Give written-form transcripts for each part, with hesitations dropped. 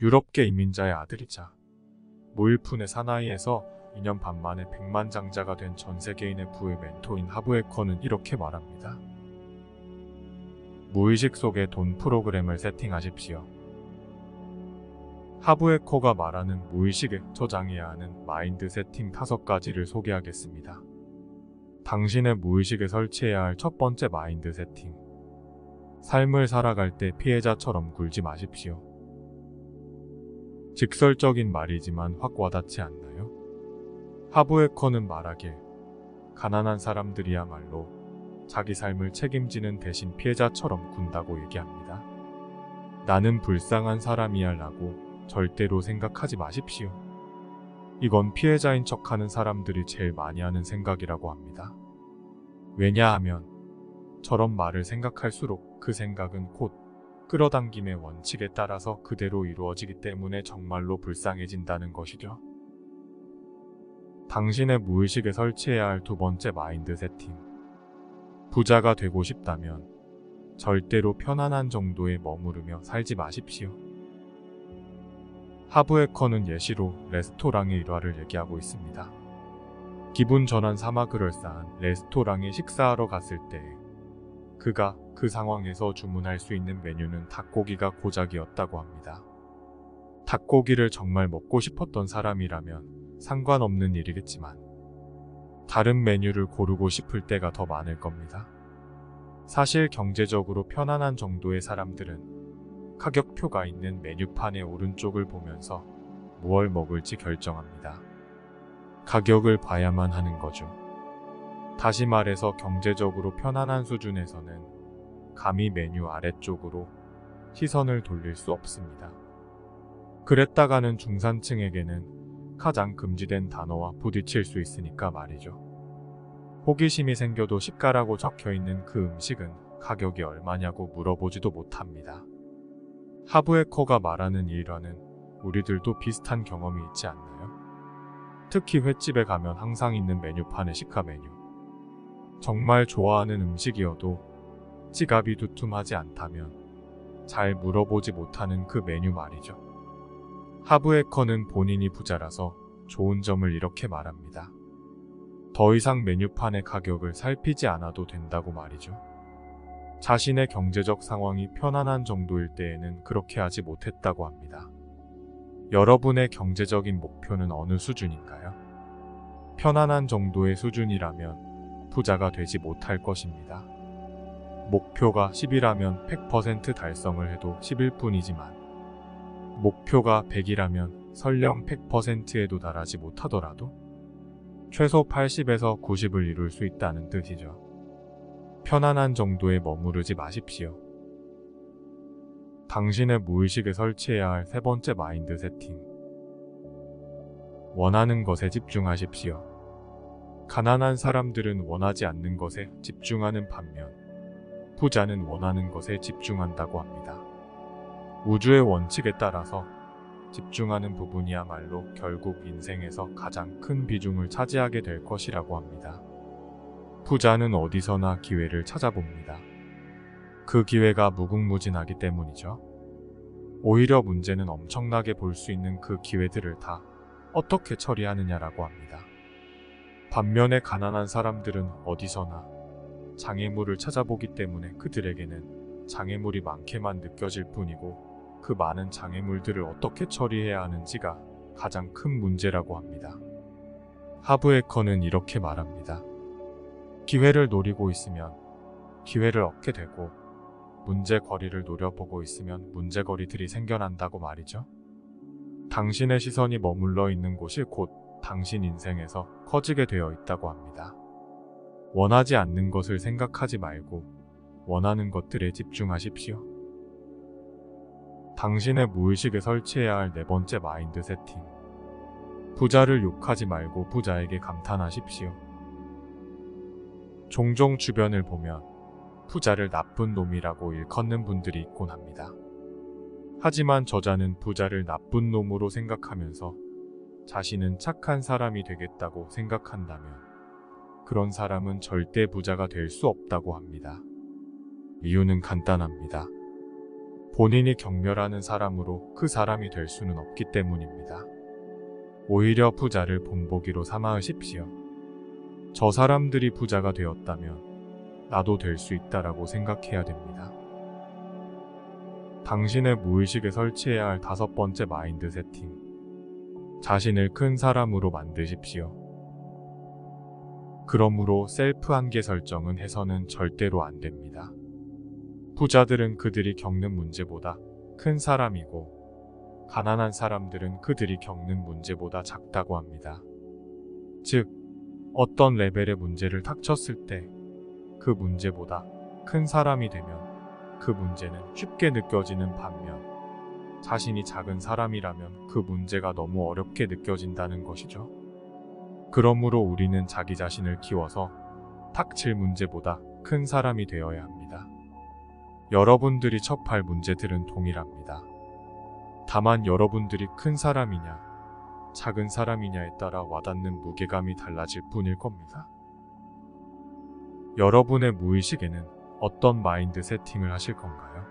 유럽계 이민자의 아들이자 무일푼의 사나이에서 2년 반 만에 백만장자가 된 전 세계인의 부의 멘토인 하브에커는 이렇게 말합니다. 무의식 속에 돈 프로그램을 세팅하십시오. 하브에커가 말하는 무의식에 저장해야 하는 마인드 세팅 5가지를 소개하겠습니다. 당신의 무의식에 설치해야 할 첫 번째 마인드 세팅. 삶을 살아갈 때 피해자처럼 굴지 마십시오. 직설적인 말이지만 확 와닿지 않나요? 하브에커는 말하길, 가난한 사람들이야말로 자기 삶을 책임지는 대신 피해자처럼 군다고 얘기합니다. 나는 불쌍한 사람이야 라고 절대로 생각하지 마십시오. 이건 피해자인 척하는 사람들이 제일 많이 하는 생각이라고 합니다. 왜냐하면 저런 말을 생각할수록 그 생각은 곧 끌어당김의 원칙에 따라서 그대로 이루어지기 때문에 정말로 불쌍해진다는 것이죠. 당신의 무의식에 설치해야 할 두 번째 마인드 세팅. 부자가 되고 싶다면 절대로 편안한 정도에 머무르며 살지 마십시오. 하브에커는 예시로 레스토랑의 일화를 얘기하고 있습니다. 기분 전환 삼아 그럴싸한 레스토랑에 식사하러 갔을 때 그가 그 상황에서 주문할 수 있는 메뉴는 닭고기가 고작이었다고 합니다. 닭고기를 정말 먹고 싶었던 사람이라면 상관없는 일이겠지만 다른 메뉴를 고르고 싶을 때가 더 많을 겁니다. 사실 경제적으로 편안한 정도의 사람들은 가격표가 있는 메뉴판의 오른쪽을 보면서 무얼 먹을지 결정합니다. 가격을 봐야만 하는 거죠. 다시 말해서 경제적으로 편안한 수준에서는 감히 메뉴 아래쪽으로 시선을 돌릴 수 없습니다. 그랬다가는 중산층에게는 가장 금지된 단어와 부딪힐 수 있으니까 말이죠. 호기심이 생겨도 시가라고 적혀있는 그 음식은 가격이 얼마냐고 물어보지도 못합니다. 하브에커가 말하는 이 일화는 우리들도 비슷한 경험이 있지 않나요? 특히 횟집에 가면 항상 있는 메뉴판의 시가 메뉴. 정말 좋아하는 음식이어도 지갑이 두툼하지 않다면 잘 물어보지 못하는 그 메뉴 말이죠. 하브에커는 본인이 부자라서 좋은 점을 이렇게 말합니다. 더 이상 메뉴판의 가격을 살피지 않아도 된다고 말이죠. 자신의 경제적 상황이 편안한 정도일 때에는 그렇게 하지 못했다고 합니다. 여러분의 경제적인 목표는 어느 수준인가요? 편안한 정도의 수준이라면 부자가 되지 못할 것입니다. 목표가 10이라면 100% 달성을 해도 10일 뿐이지만 목표가 100이라면 설령 100%에 도달하지 못하더라도 최소 80에서 90을 이룰 수 있다는 뜻이죠. 편안한 정도에 머무르지 마십시오. 당신의 무의식에 설치해야 할 세 번째 마인드 세팅. 원하는 것에 집중하십시오. 가난한 사람들은 원하지 않는 것에 집중하는 반면 부자는 원하는 것에 집중한다고 합니다. 우주의 원칙에 따라서 집중하는 부분이야말로 결국 인생에서 가장 큰 비중을 차지하게 될 것이라고 합니다. 부자는 어디서나 기회를 찾아봅니다. 그 기회가 무궁무진하기 때문이죠. 오히려 문제는 엄청나게 볼 수 있는 그 기회들을 다 어떻게 처리하느냐라고 합니다. 반면에 가난한 사람들은 어디서나 장애물을 찾아보기 때문에 그들에게는 장애물이 많게만 느껴질 뿐이고 그 많은 장애물들을 어떻게 처리해야 하는지가 가장 큰 문제라고 합니다. 하브에커는 이렇게 말합니다. 기회를 노리고 있으면 기회를 얻게 되고 문제거리를 노려보고 있으면 문제거리들이 생겨난다고 말이죠. 당신의 시선이 머물러 있는 곳이 곧 당신 인생에서 커지게 되어 있다고 합니다. 원하지 않는 것을 생각하지 말고 원하는 것들에 집중하십시오. 당신의 무의식에 설치해야 할 네 번째 마인드 세팅. 부자를 욕하지 말고 부자에게 감탄하십시오. 종종 주변을 보면 부자를 나쁜 놈이라고 일컫는 분들이 있곤 합니다. 하지만 저자는 부자를 나쁜 놈으로 생각하면서 자신은 착한 사람이 되겠다고 생각한다면 그런 사람은 절대 부자가 될 수 없다고 합니다. 이유는 간단합니다. 본인이 경멸하는 사람으로 그 사람이 될 수는 없기 때문입니다. 오히려 부자를 본보기로 삼아으십시오. 저 사람들이 부자가 되었다면 나도 될 수 있다라고 생각해야 됩니다. 당신의 무의식에 설치해야 할 5번째 마인드 세팅. 자신을 큰 사람으로 만드십시오. 그러므로 셀프 한계 설정은 해서는 절대로 안 됩니다. 부자들은 그들이 겪는 문제보다 큰 사람이고, 가난한 사람들은 그들이 겪는 문제보다 작다고 합니다. 즉, 어떤 레벨의 문제를 닥쳤을 때 그 문제보다 큰 사람이 되면 그 문제는 쉽게 느껴지는 반면, 자신이 작은 사람이라면 그 문제가 너무 어렵게 느껴진다는 것이죠. 그러므로 우리는 자기 자신을 키워서 닥칠 문제보다 큰 사람이 되어야 합니다. 여러분들이 접할 문제들은 동일합니다. 다만 여러분들이 큰 사람이냐, 작은 사람이냐에 따라 와닿는 무게감이 달라질 뿐일 겁니다. 여러분의 무의식에는 어떤 마인드 세팅을 하실 건가요?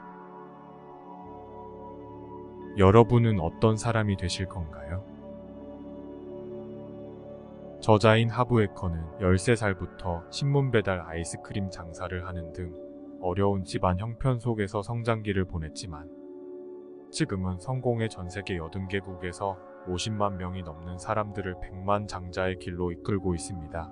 여러분은 어떤 사람이 되실 건가요? 저자인 하부에커는 13살부터 신문 배달 아이스크림 장사를 하는 등 어려운 집안 형편 속에서 성장기를 보냈지만, 지금은 성공의 전세계 80개국에서 50만 명이 넘는 사람들을 100만 장자의 길로 이끌고 있습니다.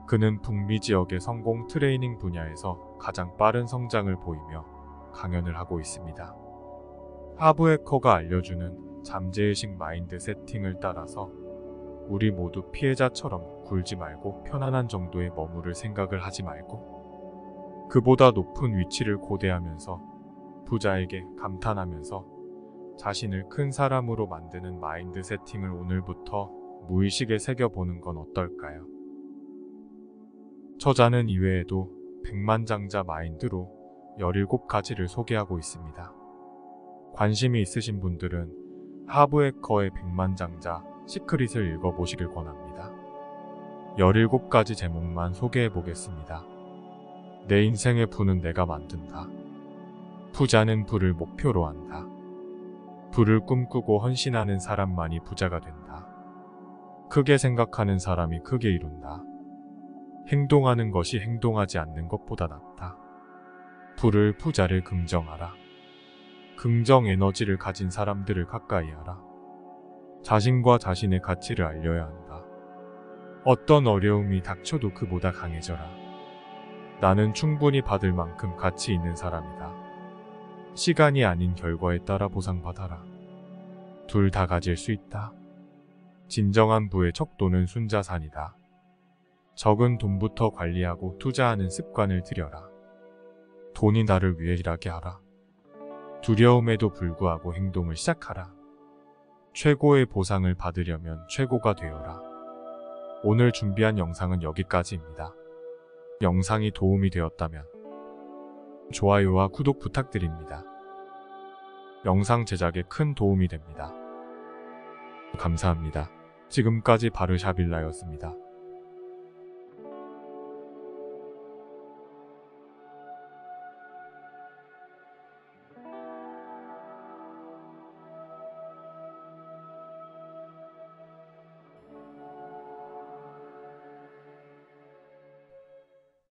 그는 북미 지역의 성공 트레이닝 분야에서 가장 빠른 성장을 보이며 강연을 하고 있습니다. 하부에커가 알려주는 잠재의식 마인드 세팅을 따라서 우리 모두 피해자처럼 굴지 말고 편안한 정도에 머무를 생각을 하지 말고, 그보다 높은 위치를 고대하면서 부자에게 감탄하면서 자신을 큰 사람으로 만드는 마인드 세팅을 오늘부터 무의식에 새겨보는 건 어떨까요? 저자는 이외에도 백만장자 마인드로 17가지를 소개하고 있습니다. 관심이 있으신 분들은 하부에커의 백만장자 시크릿을 읽어보시길 권합니다. 17가지 제목만 소개해보겠습니다. 내 인생의 부는 내가 만든다. 부자는 부를 목표로 한다. 부를 꿈꾸고 헌신하는 사람만이 부자가 된다. 크게 생각하는 사람이 크게 이룬다. 행동하는 것이 행동하지 않는 것보다 낫다. 부를 부자를 긍정하라. 긍정 에너지를 가진 사람들을 가까이 하라. 자신과 자신의 가치를 알려야 한다. 어떤 어려움이 닥쳐도 그보다 강해져라. 나는 충분히 받을 만큼 가치 있는 사람이다. 시간이 아닌 결과에 따라 보상받아라. 둘 다 가질 수 있다. 진정한 부의 척도는 순자산이다. 적은 돈부터 관리하고 투자하는 습관을 들여라. 돈이 나를 위해 일하게 하라. 두려움에도 불구하고 행동을 시작하라. 최고의 보상을 받으려면 최고가 되어라. 오늘 준비한 영상은 여기까지입니다. 영상이 도움이 되었다면 좋아요와 구독 부탁드립니다. 영상 제작에 큰 도움이 됩니다. 감사합니다. 지금까지 바르샤빌라였습니다.